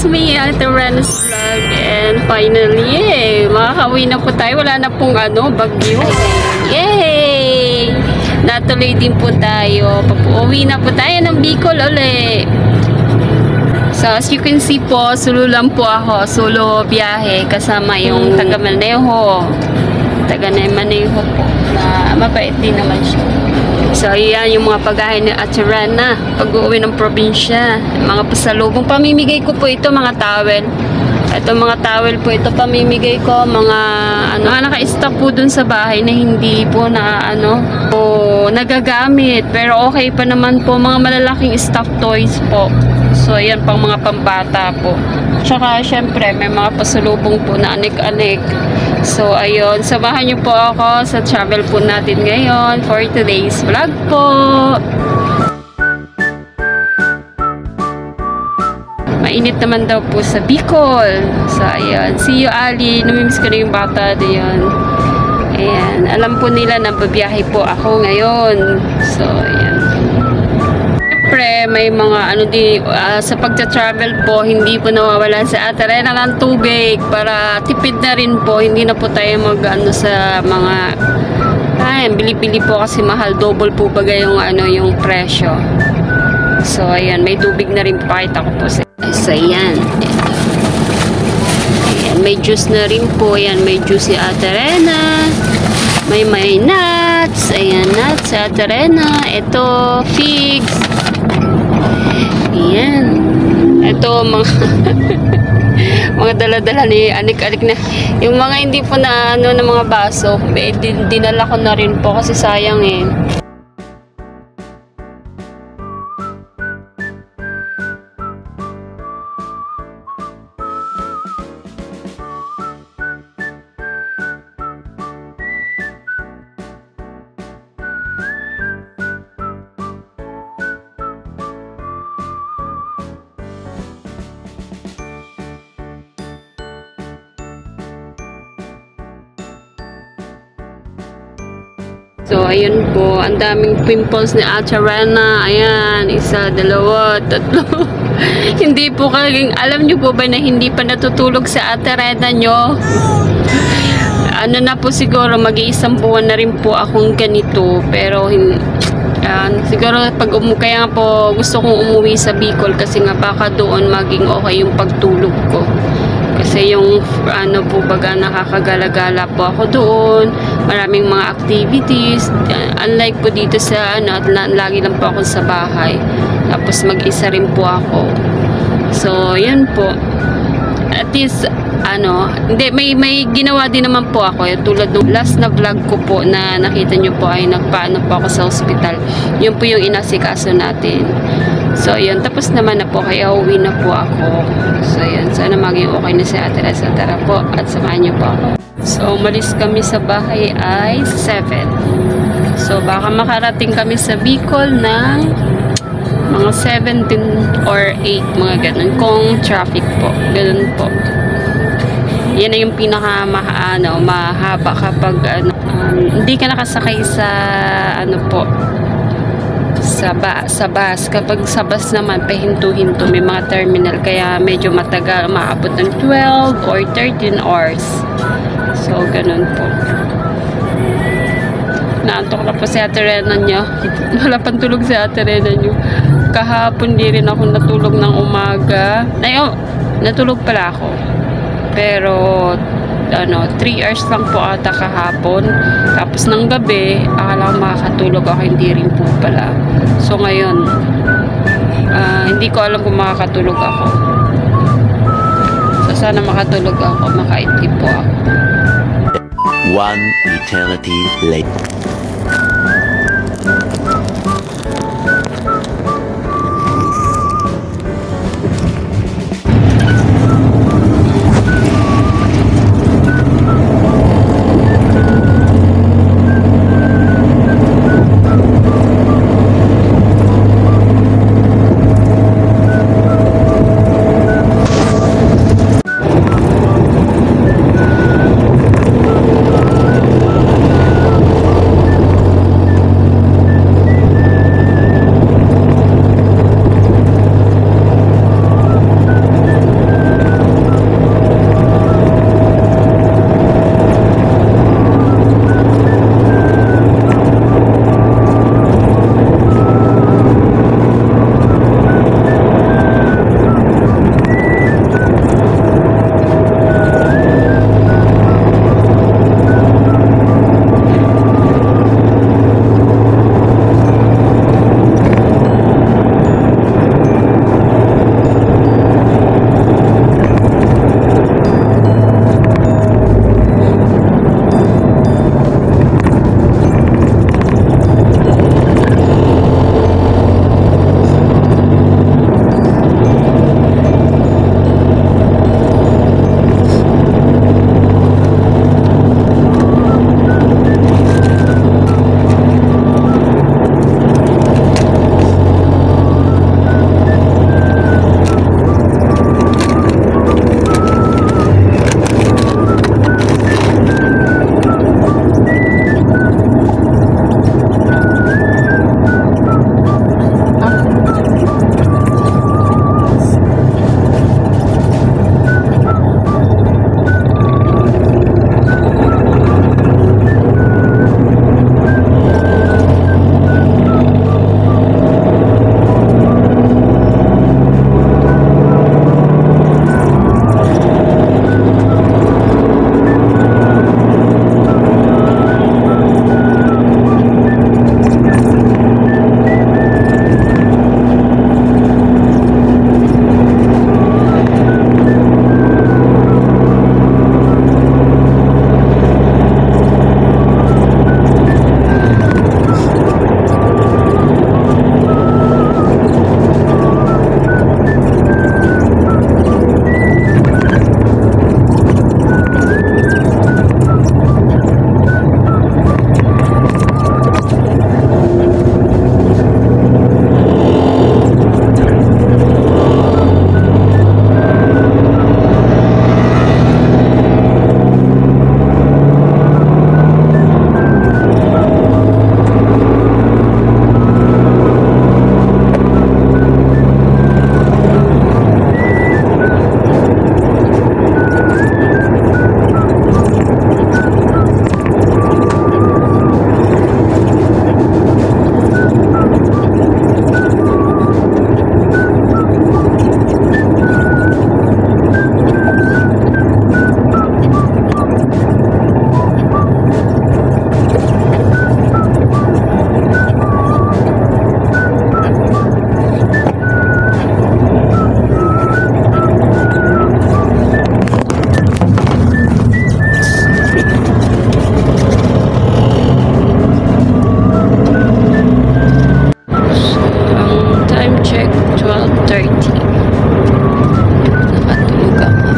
me, Ate Ren's vlog. And finally, makakauwi na po tayo. Wala na pong bagyo. Yay! Natuloy din po tayo. Pauwi na po tayo ng Bicol ulit. So, as you can see po, solo lang po ako. Solo biyahe kasama yung taga Manejo. Taga Manejo po. Na mabait din naman siya. So, ayan yung mga pagkain ni Ate Rena pag-uwi ng probinsya. Mga pasalubong. Pamimigay ko po ito, mga towel. Ito mga towel po ito, pamimigay ko. Mga naka-stock po dun sa bahay na hindi po nagagamit. Pero okay pa naman po. Mga malalaking stuffed toys po. So, ayan pang mga pambata po. Tsaka, syempre, may mga pasalubong po na anik-anik. So, ayun. Samahan niyo po ako sa travel po natin ngayon for today's vlog po. Mainit naman daw po sa Bicol. So, ayun. See you, Ali. Namimiss ko na yung bata doon. Ayan. Alam po nila na babiyahe po ako ngayon. So, ayan. Siyempre, may mga sa pagta-travel po, hindi po nawawala sa Ate Rena ng tubig para tipid na rin po. Hindi na po tayo sa mga bili-bili po kasi mahal. Double po baga yung presyo. So, ayan. May tubig na rin po. Pakita ko po sa... So, ayan. Ayan. May juice na rin po. Ayan. May juice si Ate Rena. May nuts. Ayan, nuts si Ate Rena. Ito, figs. Ayan. Ito, mga dala-dala ni anik-anik na. Yung mga hindi po na ng mga baso, dinala ko na rin po kasi sayang eh. So, ayun po. Ang daming pimples ni Ate Rena. Ayan. Isa, dalawa, tatlo. Hindi po alam nyo po ba na hindi pa natutulog sa Ate Rena nyo? Na po siguro, mag-iisang buwan na rin po akong ganito. Pero, siguro, kaya nga po, gusto kong umuwi sa Bicol kasi nga baka doon maging okay yung pagtulog ko. Kasi yung po baga nakakagala-gala po ako doon. Maraming mga activities. Unlike po dito sa lagi lang po ako sa bahay. Tapos mag-isa rin po ako. So, yun po. At least, hindi, may ginawa din naman po ako. Tulad ng last na vlog ko po na nakita nyo po ay nagpaano po ako sa hospital. Yun po yung inasikaso natin. So, yun. Tapos naman na po, kaya uwi na po ako. So, yun. Sana maging okay na si Ate Reza. Tara po at samahan niyo po ako. So, umalis kami sa bahay ay 7. So, baka makarating kami sa Bicol ng mga 7 or 8, mga ganun. Kung traffic po. Ganun po. Yan na yung mahaba kapag hindi ka nakasakay sa sa bus. Kapag sa bus naman, pahinto-hinto, may mga terminal, kaya medyo matagal, maabot ng 12 or 13 hours. So, ganun po. Naantok na po si Ate Rena nyo. Wala pang tulog si Ate Rena nyo. Kahapon di rin ako natulog ng umaga. Natulog pala ako. Pero, 3 hours lang po ata kahapon. Tapos ng gabi, akala ko makakatulog ako, hindi rin po pala. So ngayon, hindi ko alam kung makakatulog ako. So sana makatulog ako, makaintip po ako. One eternity later. Nakatulog ako.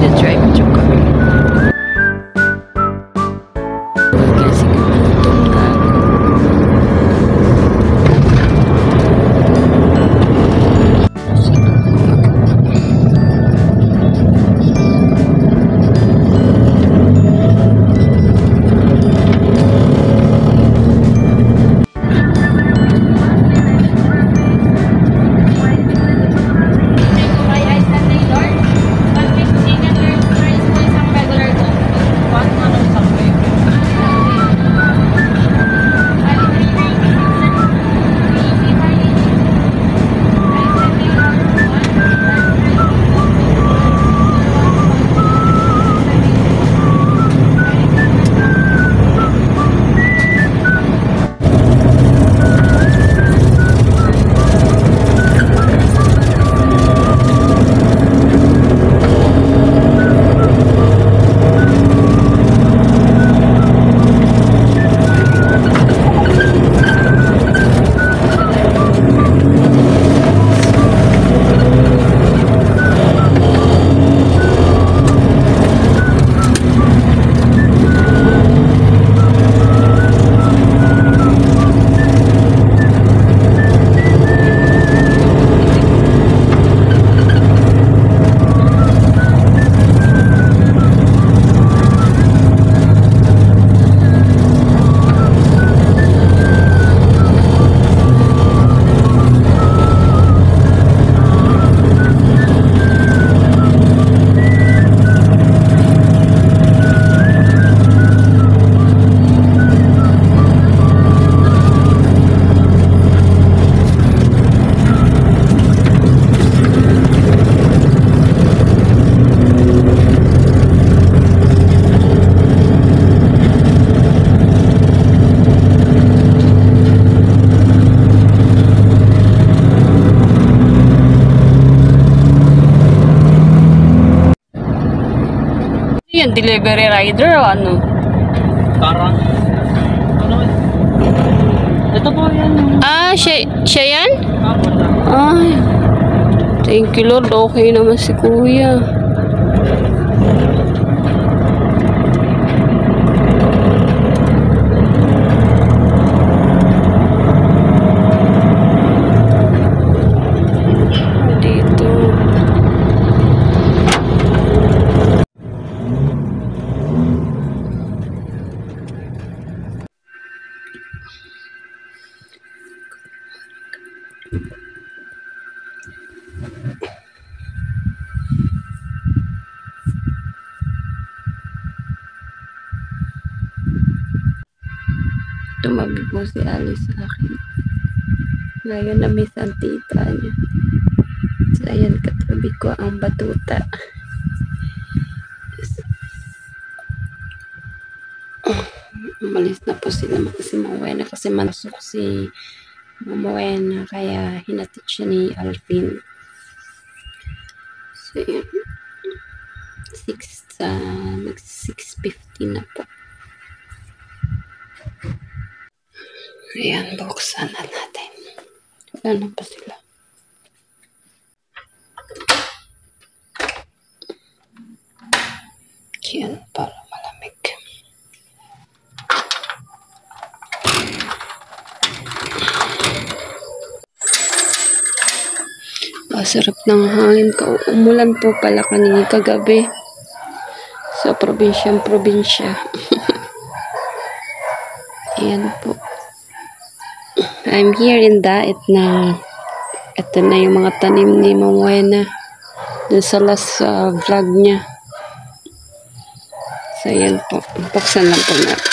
The-drive joke kami. Kasi gutom ka ako. Yan, delivery rider o ano? Parang, ano? Ito po yan. Ah, siya yan? Ako na. Ay, thank you Lord, okay naman si kuya. Dito. Tumabi po si Alice sa akin. Ngayon na miss ang tita niya. So, ayan, katabi ko ang batuta. Umalis na po sila si Mawena kasi manusok si Mawena kaya hinatid siya ni Alvin. So, yun. 6:50 na po. Ayan, buksan na natin. Wala na pa sila. Ayan, para malamig. Masarap ng hangin ka. Umulan po pala kanina kagabi. Sa probinsya. Ayan po. I'm here in Daet na ito na yung mga tanim ni Mawena dun sa last vlog niya. So, ayan po. Buksan lang po natin.